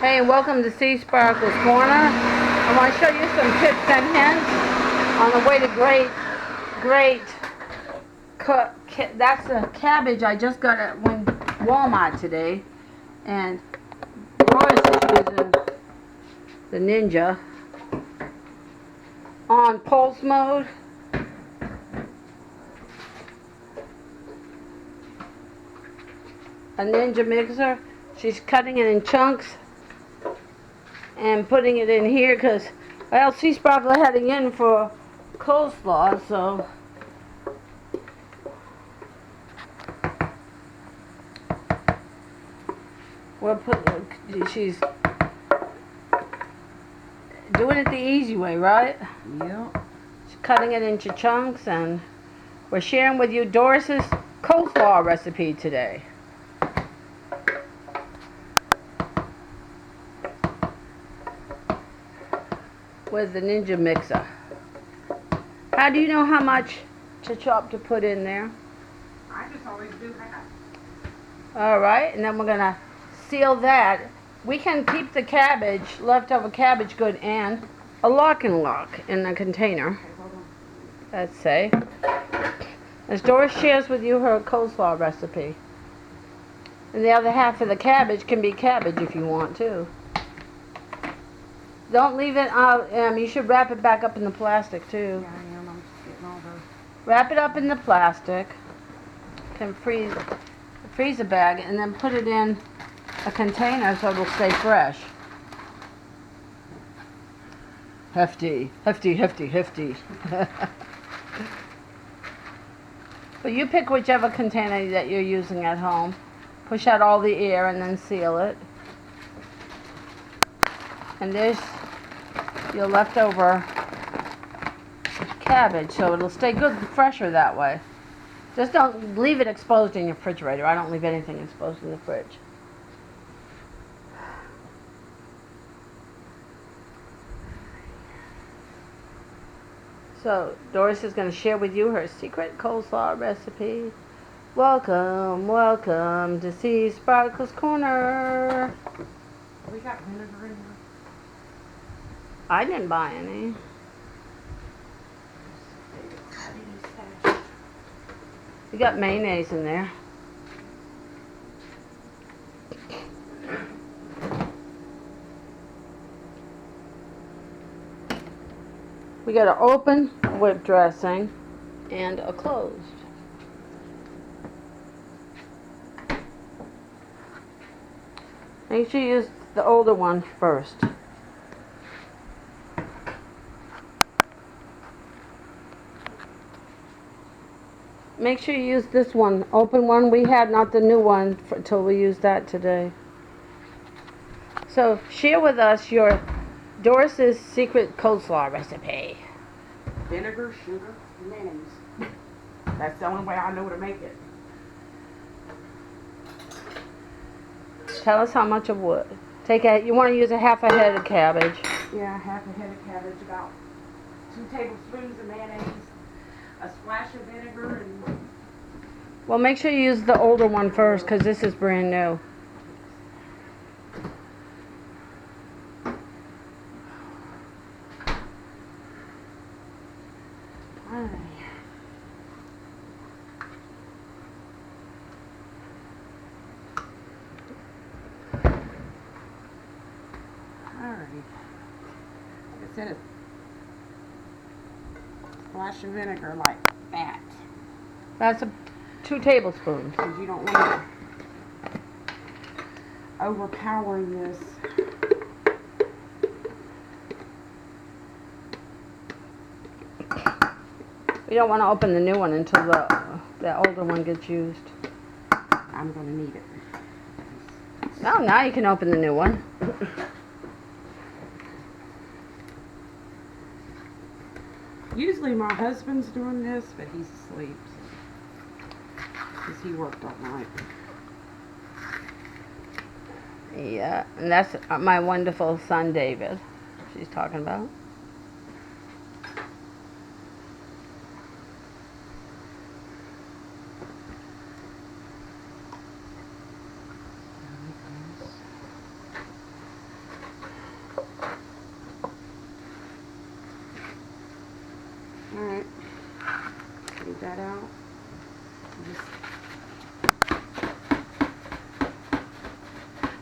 Hey, and welcome to Sea Sparkles Corner. I want to show you some tips and hints on the way to great cook. That's the cabbage I just got at Walmart today, and Doris is using the Ninja on pulse mode. A Ninja mixer. She's cutting it in chunks and putting it in here because, well, Sea Sparkle heading in for coleslaw, so she's doing it the easy way, right? Yep. She's cutting it into chunks, and we're sharing with you Doris's coleslaw recipe today. With the Ninja mixer. How do you know how much to chop to put in there? I just always do half. Alright, and then we're going to seal that. We can keep the cabbage, leftover cabbage good, and a lock and lock in a container. Okay, hold on. Let's say. As Doris shares with you her coleslaw recipe. And the other half of the cabbage can be cabbage if you want to. Don't leave it out. You should wrap it back up in the plastic too. Yeah, I am. I'm just getting all the... Wrap it up in the plastic. Can freeze a bag and then put it in a container so it'll stay fresh. Hefty, hefty, hefty, hefty. But you pick whichever container that you're using at home. Push out all the air and then seal it. And there's your leftover cabbage, so it'll stay good and fresher that way. Just don't leave it exposed in your refrigerator. I don't leave anything exposed in the fridge. So Doris is going to share with you her secret coleslaw recipe. Welcome, welcome to Sea Sparkles Corner. We got vinegar in here. I didn't buy any. We got mayonnaise in there. We got an open whipped dressing and a closed. Make sure you use the older one first. Make sure you use this one, open one we had, not the new one, until we use that today. So share with us your Doris's secret coleslaw recipe. Vinegar, sugar, and mayonnaise. That's the only way I know to make it. Tell us how much of what. You want to use a half a head of cabbage. Yeah, half a head of cabbage, about 2 tablespoons of mayonnaise, a splash of vinegar, and... Well, make sure you use the older one first, because this is brand new. Alright. Like I said, a splash of vinegar like that. That's 2 tablespoons. Because you don't want to overpowering this. We don't want to open the new one until the older one gets used. I'm going to need it. No, now you can open the new one. Usually my husband's doing this, but he's asleep. Because he worked all night. Yeah, and that's my wonderful son, David, she's talking about.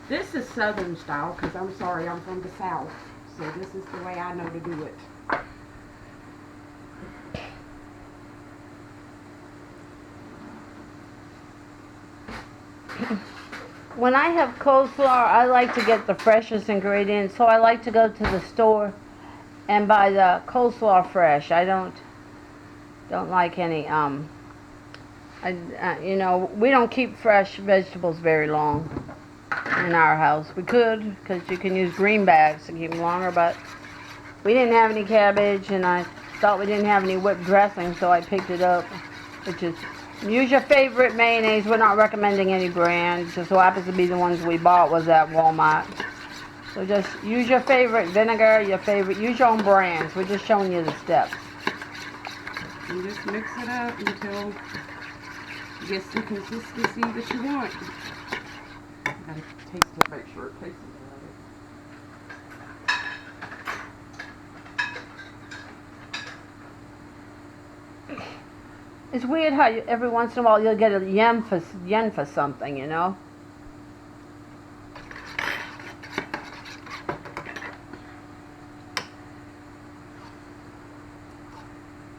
This is Southern style, because I'm sorry, I'm from the South. So this is the way I know to do it. When I have coleslaw, I like to get the freshest ingredients, so I like to go to the store and buy the coleslaw fresh. I don't like any you know, we don't keep fresh vegetables very long in our house. We could, because you can use green bags to keep them longer, but we didn't have any cabbage, and I thought we didn't have any whipped dressing, so I picked it up, which is, use your favorite mayonnaise. We're not recommending any brand. It just so happens to be the ones we bought was at Walmart. So just use your favorite vinegar, use your own brands. We're just showing you the steps. You just mix it up until you get the consistency that you want. Gotta taste it, make sure it tastes good. It's weird how every once in a while you'll get a yen for something, you know.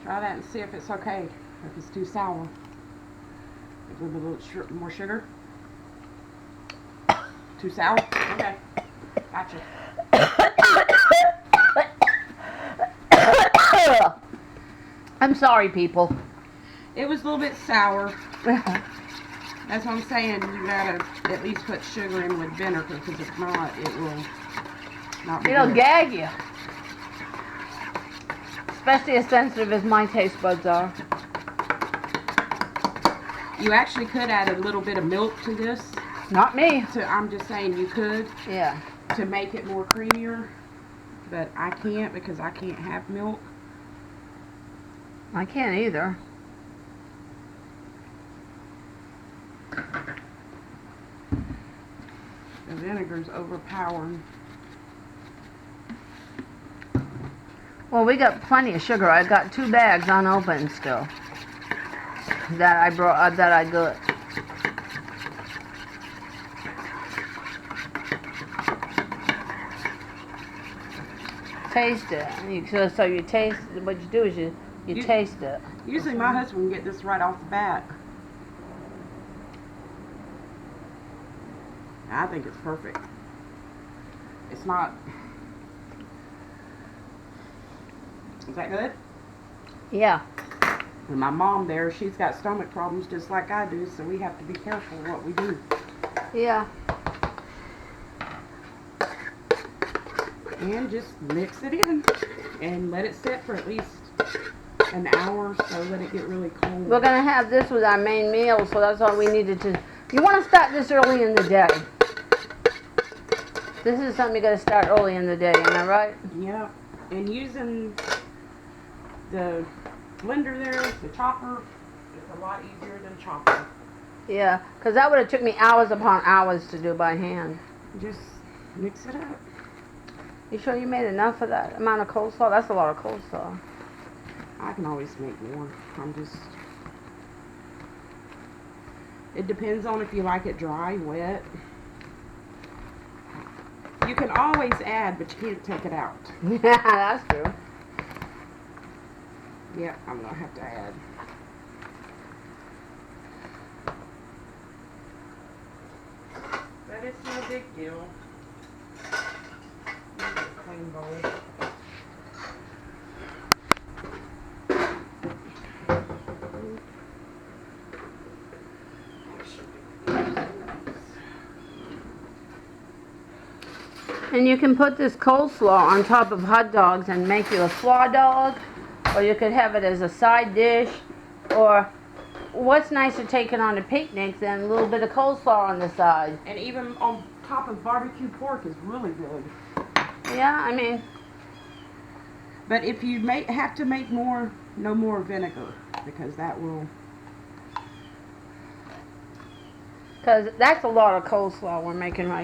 Try that and see if it's okay. If it's too sour. A little bit more sugar. Too sour? Okay. Gotcha. I'm sorry, people. It was a little bit sour. That's what I'm saying. You gotta at least put sugar in with vinegar, because if not, it will not be It'll good. gag you. Especially as sensitive as my taste buds are. You actually could add a little bit of milk to this. Not me. I'm just saying you could. Yeah. To make it more creamier. But I can't, because I can't have milk. I can't either. The vinegar's overpowering. Well, we got plenty of sugar. I got 2 bags unopened still. That I got. Taste it. So you taste. What you do is you taste it. Usually my husband can get this right off the bat. I think it's perfect. It's not. Is that good? Yeah. And my mom there, she's got stomach problems just like I do, so we have to be careful what we do. Yeah. And just mix it in and let it sit for at least an hour, so let it get really cold. We're gonna have this with our main meal, so that's all we needed to. You want to start this early in the day. This is something you got to start early in the day, am I right? Yeah. And using the blender there, the chopper, it's a lot easier than chopping. Yeah, because that would have took me hours upon hours to do by hand. Just mix it up. You sure you made enough of that amount of coleslaw? That's a lot of coleslaw. I can always make more. It depends on if you like it dry, wet. You can always add, but you can't take it out. Yeah, that's true. Yeah, I'm going to have to add. But it's no big deal. Clean bowl. And you can put this coleslaw on top of hot dogs and make you a slaw dog, or you could have it as a side dish, or what's nicer taking on a picnic than a little bit of coleslaw on the side. And even on top of barbecue pork is really good. Yeah, I mean. But if you have to make more, no more vinegar, because that will. Because that's a lot of coleslaw we're making right